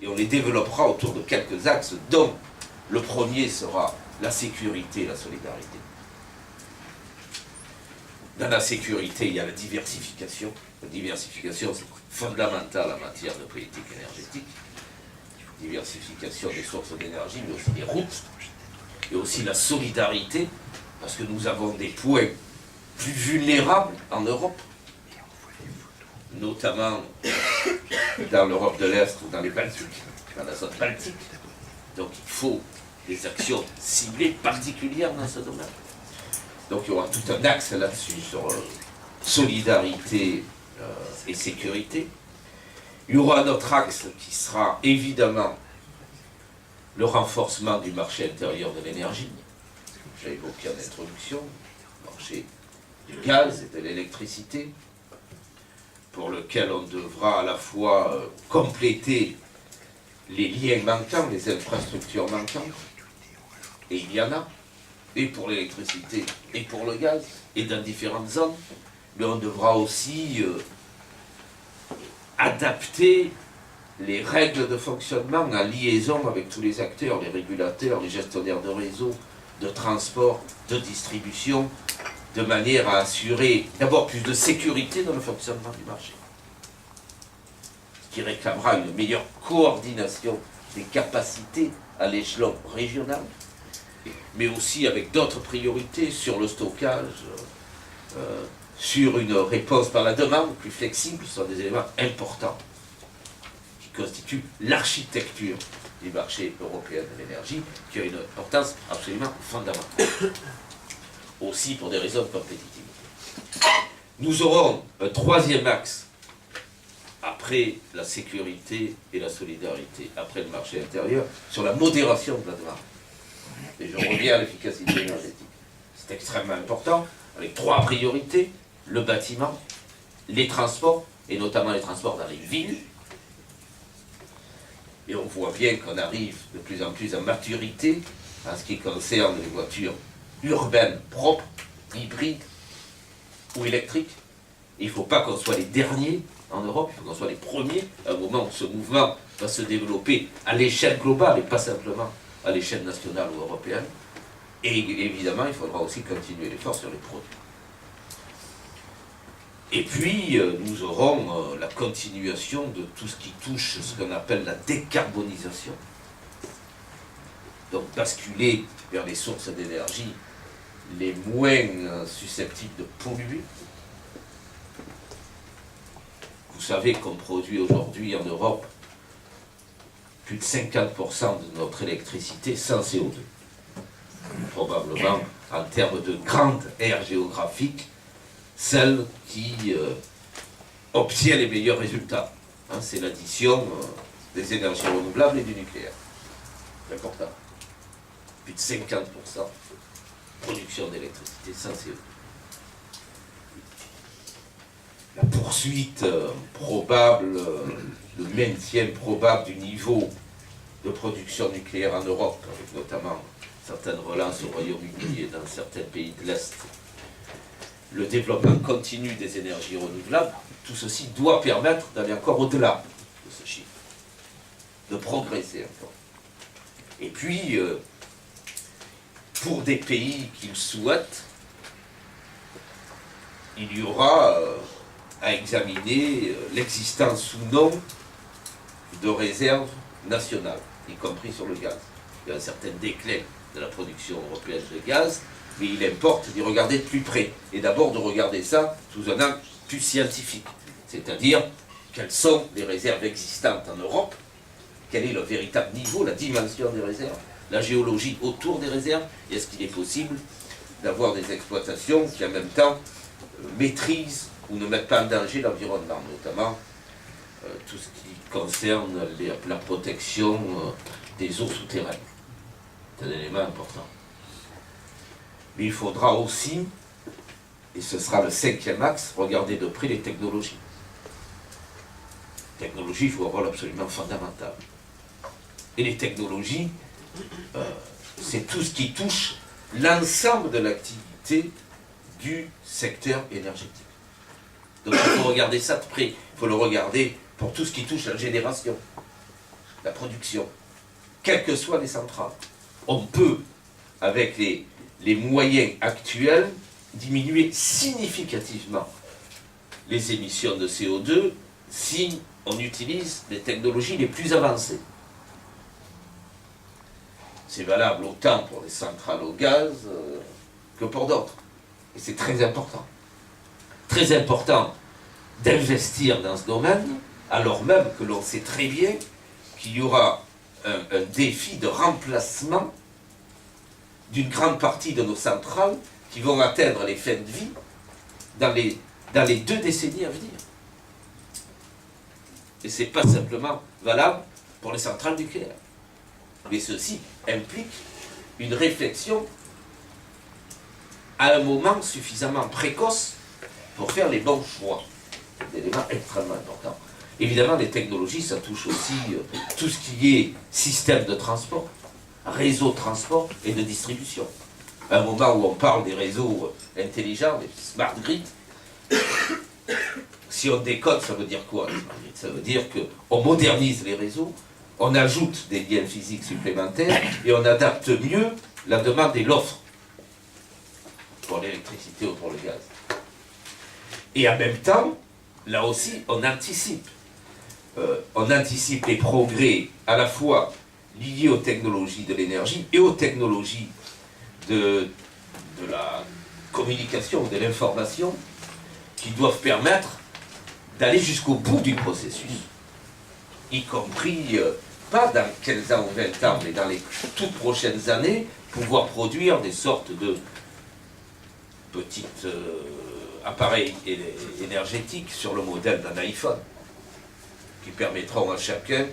Et on les développera autour de quelques axes, dont le premier sera la sécurité et la solidarité. Dans la sécurité, il y a la diversification. La diversification, c'est fondamental en matière de politique énergétique. Diversification des sources d'énergie, mais aussi des routes. Et aussi la solidarité, parce que nous avons des points plus vulnérables en Europe, notamment dans l'Europe de l'Est ou dans les Baltiques, dans la zone baltique. Donc il faut des actions ciblées particulières dans ce domaine. Donc il y aura tout un axe là-dessus sur solidarité et sécurité. Il y aura un autre axe qui sera évidemment le renforcement du marché intérieur de l'énergie. J'ai évoqué en introduction, le marché du gaz et de l'électricité, pour lequel on devra à la fois compléter les liens manquants, les infrastructures manquantes, et il y en a, et pour l'électricité, et pour le gaz, et dans différentes zones, mais on devra aussi adapter les règles de fonctionnement en liaison avec tous les acteurs, les régulateurs, les gestionnaires de réseau, de transport, de distribution, de manière à assurer d'abord plus de sécurité dans le fonctionnement du marché, ce qui réclamera une meilleure coordination des capacités à l'échelon régional, mais aussi avec d'autres priorités sur le stockage, sur une réponse par la demande plus flexible. Ce sont des éléments importants qui constituent l'architecture du marché européen de l'énergie, qui a une importance absolument fondamentale, aussi pour des raisons de compétitivité. Nous aurons un troisième axe, après la sécurité et la solidarité, après le marché intérieur, sur la modération de la demande. Et je reviens à l'efficacité énergétique. C'est extrêmement important, avec trois priorités: le bâtiment, les transports, et notamment les transports dans les villes. Et on voit bien qu'on arrive de plus en plus à maturité en ce qui concerne les voitures urbaines propres, hybrides ou électriques. Il ne faut pas qu'on soit les derniers en Europe, il faut qu'on soit les premiers, à un moment où ce mouvement va se développer à l'échelle globale et pas simplement à l'échelle nationale ou européenne. Et évidemment, il faudra aussi continuer l'effort sur les produits. Et puis, nous aurons la continuation de tout ce qui touche ce qu'on appelle la décarbonisation. Donc, basculer vers les sources d'énergie les moins susceptibles de polluer. Vous savez qu'on produit aujourd'hui en Europe plus de 50% de notre électricité sans CO2. Probablement, en termes de grande aire géographique, celle qui obtient les meilleurs résultats. Hein, c'est l'addition des énergies renouvelables et du nucléaire. C'est important. Plus de 50% de production d'électricité sans CO2. La poursuite probable, le maintien probable du niveau de production nucléaire en Europe, avec notamment certaines relances au Royaume-Uni et dans certains pays de l'Est, le développement continu des énergies renouvelables, tout ceci doit permettre d'aller encore au-delà de ce chiffre, de progresser encore. Et puis, pour des pays qui le souhaitent, il y aura à examiner l'existence ou non de réserves nationales, y compris sur le gaz. Il y a un certain déclin de la production européenne de gaz, mais il importe d'y regarder de plus près, et d'abord de regarder ça sous un angle plus scientifique, c'est-à-dire quelles sont les réserves existantes en Europe, quel est le véritable niveau, la dimension des réserves, la géologie autour des réserves, et est-ce qu'il est possible d'avoir des exploitations qui en même temps maîtrisent ou ne mettent pas en danger l'environnement, notamment tout ce qui concerne la protection des eaux souterraines. C'est un élément important. Mais il faudra aussi, et ce sera le cinquième axe, regarder de près les technologies. Les technologies jouent un rôle absolument fondamental. Et les technologies, c'est tout ce qui touche l'ensemble de l'activité du secteur énergétique. Donc il faut regarder ça de près. Il faut le regarder pour tout ce qui touche la génération. la production, quelles que soient les centrales. On peut, avec les moyens actuels, diminuer significativement les émissions de CO2 si on utilise les technologies les plus avancées. C'est valable autant pour les centrales au gaz que pour d'autres. Et c'est très important. Très important d'investir dans ce domaine, alors même que l'on sait très bien qu'il y aura un défi de remplacement d'une grande partie de nos centrales qui vont atteindre les fins de vie dans les 2 décennies à venir. Et ce n'est pas simplement valable pour les centrales nucléaires. Mais ceci implique une réflexion à un moment suffisamment précoce pour faire les bons choix. C'est un élément extrêmement important. Évidemment, les technologies, ça touche aussi tout ce qui est système de transport, réseau de transport et de distribution. À un moment où on parle des réseaux intelligents, des smart grids, si on décode, ça veut dire quoi? Ça veut dire qu'on modernise les réseaux, on ajoute des liens physiques supplémentaires et on adapte mieux la demande et l'offre pour l'électricité ou pour le gaz. Et en même temps, là aussi, on anticipe. On anticipe les progrès à la fois liés aux technologies de l'énergie et aux technologies de la communication, de l'information, qui doivent permettre d'aller jusqu'au bout du processus, y compris, pas dans 15 ans ou 20 ans, mais dans les toutes prochaines années, pouvoir produire des sortes de petits appareils énergétiques sur le modèle d'un iPhone, qui permettront à chacun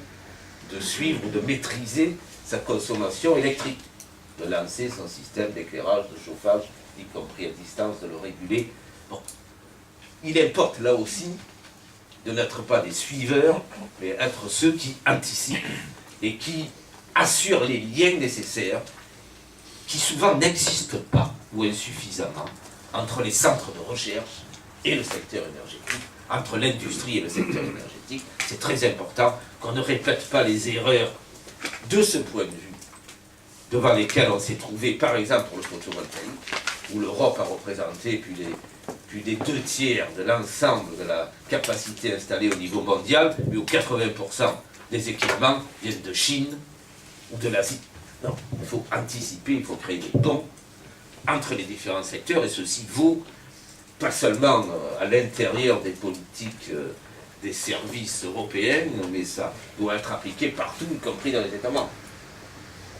de suivre ou de maîtriser sa consommation électrique, de lancer son système d'éclairage, de chauffage, y compris à distance, de le réguler. Bon. Il importe là aussi de n'être pas des suiveurs, mais être ceux qui anticipent et qui assurent les liens nécessaires, qui souvent n'existent pas ou insuffisamment, entre les centres de recherche et le secteur énergétique, entre l'industrie et le secteur énergétique. C'est très important qu'on ne répète pas les erreurs de ce point de vue devant lesquelles on s'est trouvé, par exemple pour le photovoltaïque, où l'Europe a représenté plus des 2/3 de l'ensemble de la capacité installée au niveau mondial, mais où 80% des équipements viennent de Chine ou de l'Asie. Non, il faut anticiper, il faut créer des ponts entre les différents secteurs, et ceci vaut pas seulement à l'intérieur des politiques des services européens, mais ça doit être appliqué partout, y compris dans les États membres.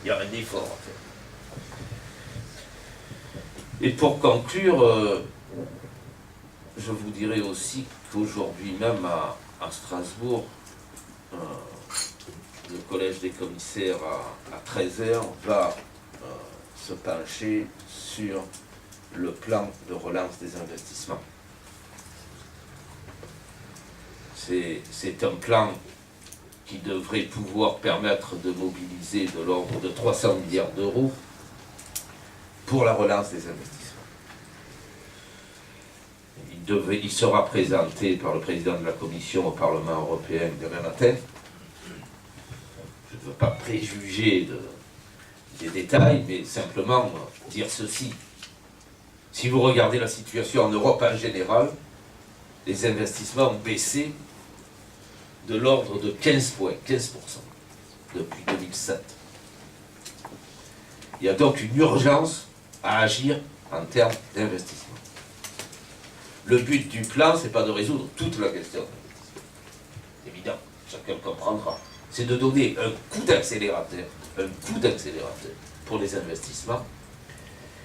Il y a un effort à faire. Et pour conclure, je vous dirais aussi qu'aujourd'hui même à Strasbourg, le collège des commissaires à 13h va se pencher sur le plan de relance des investissements. C'est un plan qui devrait pouvoir permettre de mobiliser de l'ordre de 300 milliards d'euros pour la relance des investissements. Il sera présenté par le président de la Commission au Parlement européen demain matin. Je ne veux pas préjuger des détails, mais simplement dire ceci. Si vous regardez la situation en Europe en général, les investissements ont baissé de l'ordre de 15 points, 15% depuis 2007. Il y a donc une urgence à agir en termes d'investissement. Le but du plan, ce n'est pas de résoudre toute la question d'investissement. C'est évident, chacun le comprendra. C'est de donner un coup d'accélérateur pour les investissements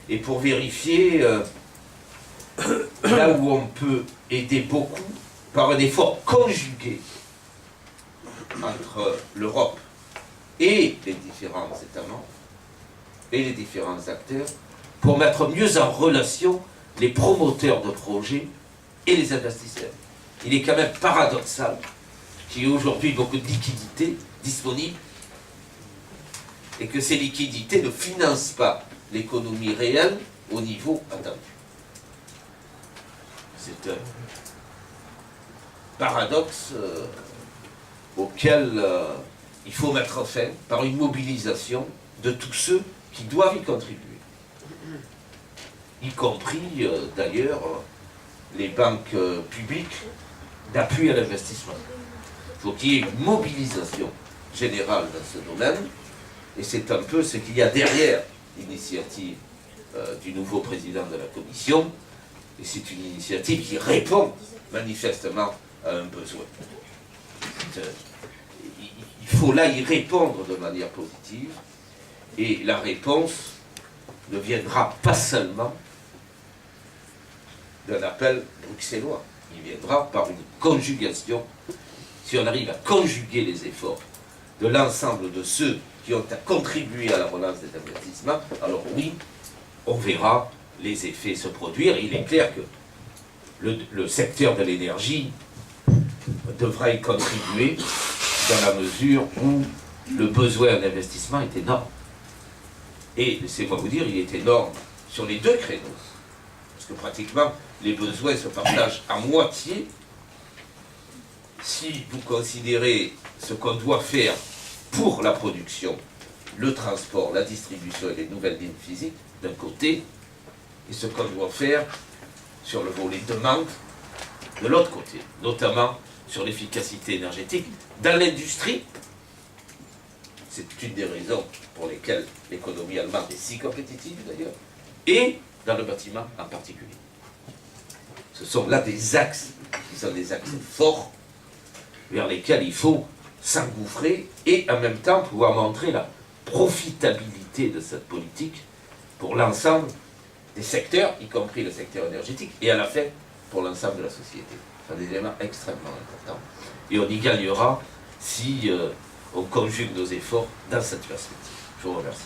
et pour vérifier là où on peut aider beaucoup par un effort conjugué entre l'Europe et les différents États membres et les différents acteurs pour mettre mieux en relation les promoteurs de projets et les investisseurs. Il est quand même paradoxal qu'il y ait aujourd'hui beaucoup de liquidités disponibles et que ces liquidités ne financent pas l'économie réelle au niveau attendu. C'est un paradoxe auquel il faut mettre fin par une mobilisation de tous ceux qui doivent y contribuer. Y compris d'ailleurs les banques publiques d'appui à l'investissement. Il faut qu'il y ait une mobilisation générale dans ce domaine, et c'est un peu ce qu'il y a derrière l'initiative du nouveau président de la Commission, et c'est une initiative qui répond manifestement à un besoin. Il faut là y répondre de manière positive, et la réponse ne viendra pas seulement d'un appel bruxellois, il viendra par une conjugation. Si on arrive à conjuguer les efforts de l'ensemble de ceux qui ont à contribuer à la relance des investissements, alors oui, on verra les effets se produire. Il est clair que le secteur de l'énergie devra y contribuer dans la mesure où le besoin d'investissement est énorme. Et laissez-moi vous dire, il est énorme sur les deux créneaux. Parce que pratiquement, les besoins se partagent à moitié. Si vous considérez ce qu'on doit faire pour la production, le transport, la distribution et les nouvelles lignes physiques, d'un côté, et ce qu'on doit faire sur le volet demande, de l'autre côté, notamment sur l'efficacité énergétique, dans l'industrie. C'est une des raisons pour lesquelles l'économie allemande est si compétitive d'ailleurs, et dans le bâtiment en particulier. Ce sont là des axes qui sont des axes forts vers lesquels il faut s'engouffrer et en même temps pouvoir montrer la profitabilité de cette politique pour l'ensemble des secteurs, y compris le secteur énergétique, et à la fin pour l'ensemble de la société. Ce sont des éléments extrêmement importants. Et on y gagnera si on conjugue nos efforts dans cette perspective. Je vous remercie.